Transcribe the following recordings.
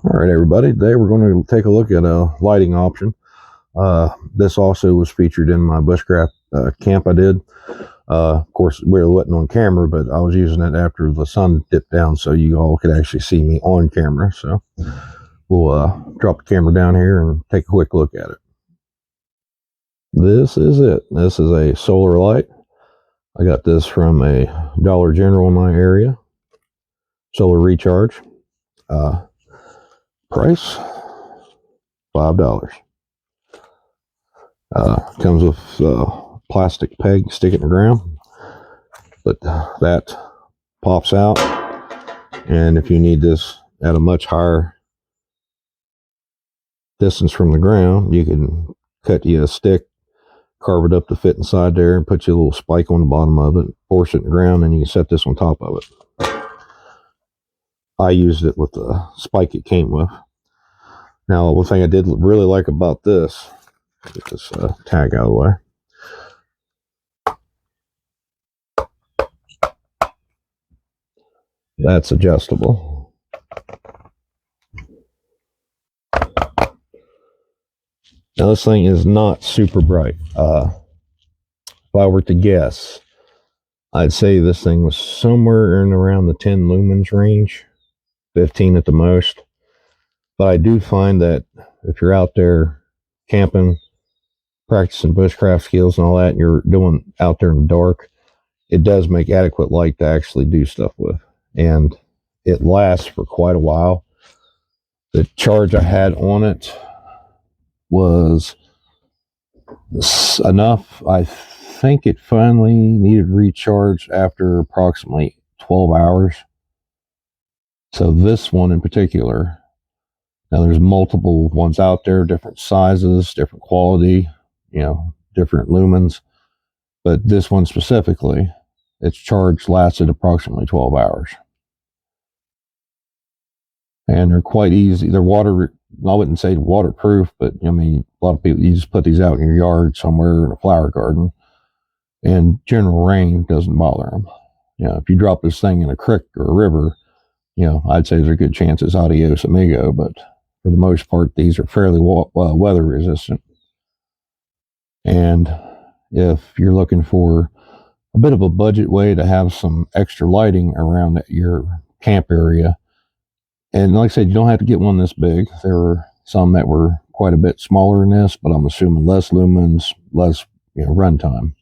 All right, everybody. Today we're going to take a look at a lighting option. This also was featured in my bushcraft camp I did. Of course, we wasn't on camera, but I was using it after the sun dipped down so you all could actually see me on camera. So we'll drop the camera down here and take a quick look at it. This is it. This is a solar light. I got this from a Dollar General in my area. Solar recharge. Price $5. Comes with plastic peg, stick it in the ground, but that pops out, and if you need this at a much higher distance from the ground, you can cut you a stick, carve it up to fit inside there, and put you a little spike on the bottom of it, force it in the ground, and you can set this on top of it. I used it with the spike it came with. Now, one thing I did really like about this, get this tag out of the way. That's adjustable. Now, this thing is not super bright. If I were to guess, I'd say this thing was somewhere in around the 10 lumens range, 15 at the most. But I do find that if you're out there camping, practicing bushcraft skills and all that, and you're doing out there in the dark, it does make adequate light to actually do stuff with. And it lasts for quite a while. The charge I had on it was enough. I think it finally needed recharge after approximately 12 hours. So this one in particular, now there's multiple ones out there, different sizes, different quality, different lumens. But this one specifically, its charge lasted approximately 12 hours. And they're quite easy. They're I wouldn't say waterproof, but I mean, a lot of people, you just put these out in your yard somewhere in a flower garden, and general rain doesn't bother them. If you drop this thing in a creek or a river, I'd say there's a good chance it's adios amigo, but for the most part, these are fairly weather resistant. And if you're looking for a bit of a budget way to have some extra lighting around your camp area, and like I said, you don't have to get one this big. There were some that were quite a bit smaller than this, but I'm assuming less lumens, less runtime.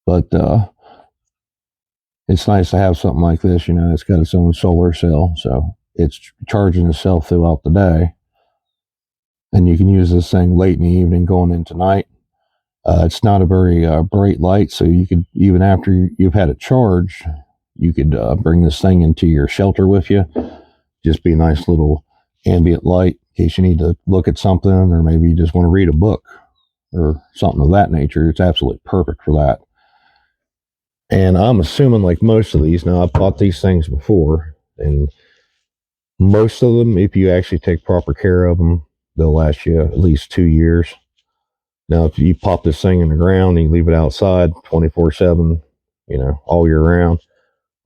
But it's nice to have something like this. It's got its own solar cell, so it's charging itself throughout the day. And you can use this thing late in the evening going into night. It's not a very bright light, so you could, even after you've had it charged, you could bring this thing into your shelter with you. Just be a nice little ambient light in case you need to look at something, or maybe you just want to read a book or something of that nature. It's absolutely perfect for that. And I'm assuming, like most of these, now I've bought these things before, and most of them, if you actually take proper care of them, they'll last you at least 2 years. Now, if you pop this thing in the ground and you leave it outside 24/7, all year round,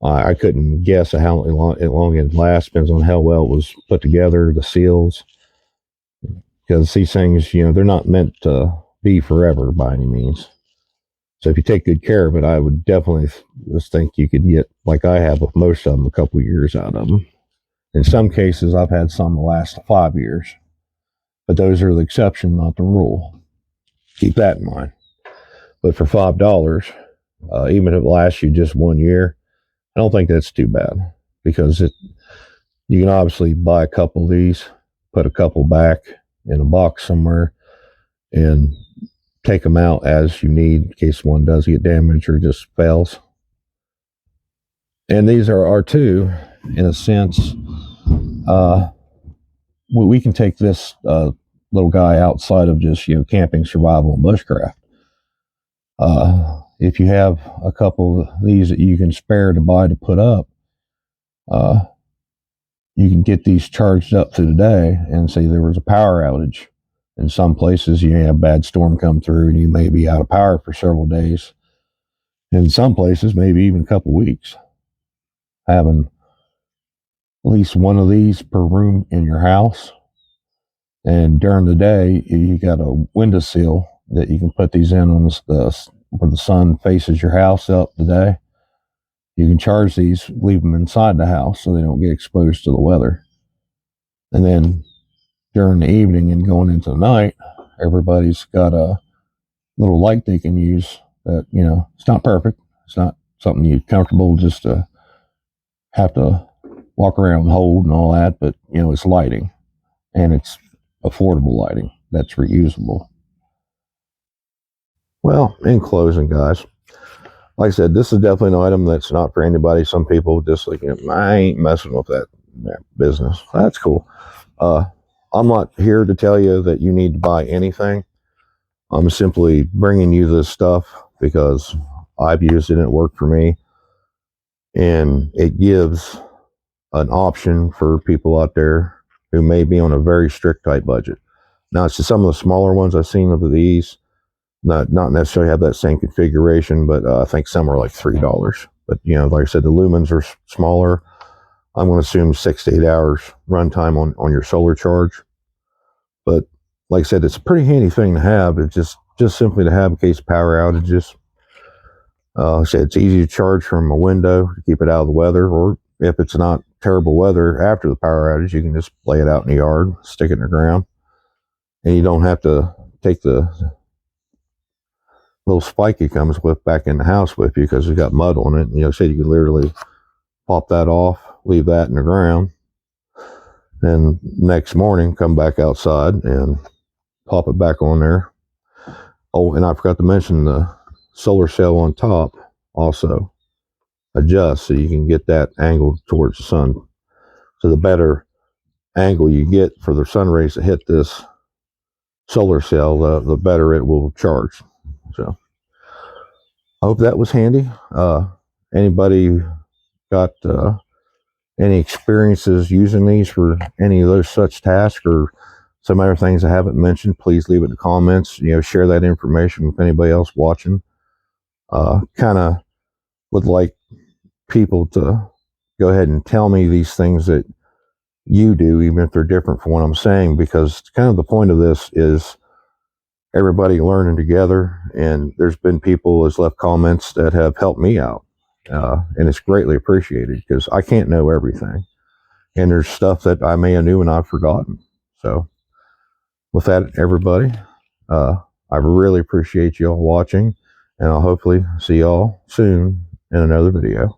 I couldn't guess how long it lasts. Depends on how well it was put together, the seals. Because these things, they're not meant to be forever by any means. So if you take good care of it, I would definitely just think you could get, like I have with most of them, a couple years out of them. In some cases, I've had some last 5 years. But those are the exception, not the rule. Keep that in mind. But for $5, even if it lasts you just 1 year, I don't think that's too bad, because you can obviously buy a couple of these, put a couple back in a box somewhere, and take them out as you need in case one does get damaged or just fails. And these are R2, in a sense. We can take this little guy outside of just camping, survival, and bushcraft. If you have a couple of these that you can spare to buy to put up, you can get these charged up through the day, and say there was a power outage. In some places, you have a bad storm come through and you may be out of power for several days. In some places, maybe even a couple weeks. Having a least one of these per room in your house. And during the day, you got a windowsill that you can put these in on where the sun faces your house up the day. You can charge these, leave them inside the house so they don't get exposed to the weather. And then during the evening and going into the night, everybody's got a little light they can use that, it's not perfect. It's not something you're comfortable just to have to walk around and hold and all that, but, it's lighting, and it's affordable lighting that's reusable. Well, in closing, guys, like I said, this is definitely an item that's not for anybody. Some people just like, I ain't messing with that business. That's cool. I'm not here to tell you that you need to buy anything. I'm simply bringing you this stuff because I've used it and it worked for me. And it gives an option for people out there who may be on a very strict tight budget. Now, it's just some of the smaller ones I've seen of these, not necessarily have that same configuration, but I think some are like $3. But, like I said, the lumens are smaller. I'm going to assume 6 to 8 hours runtime on your solar charge. But like I said, it's a pretty handy thing to have. It's just simply to have in case of power outages. Like I said, it's easy to charge from a window to keep it out of the weather, or if it's not terrible weather after the power outage, you can just lay it out in the yard, stick it in the ground, and you don't have to take the little spike it comes with back in the house with you because it's got mud on it. And, so you can literally pop that off, leave that in the ground, and next morning come back outside and pop it back on there. Oh, and I forgot to mention the solar cell on top also adjusts so you can get that angled towards the sun. So the better angle you get for the sun rays to hit this solar cell, the better it will charge. So I hope that was handy. Anybody got any experiences using these for any of those such tasks or some other things I haven't mentioned, please leave it in the comments. Share that information with anybody else watching. Kind of would like people to go ahead and tell me these things that you do, even if they're different from what I'm saying, because kind of the point of this is everybody learning together. And there's been people that's left comments that have helped me out. And it's greatly appreciated because I can't know everything. And there's stuff that I may have knew and I've forgotten. So with that, everybody, I really appreciate you all watching, and I'll hopefully see y'all soon in another video.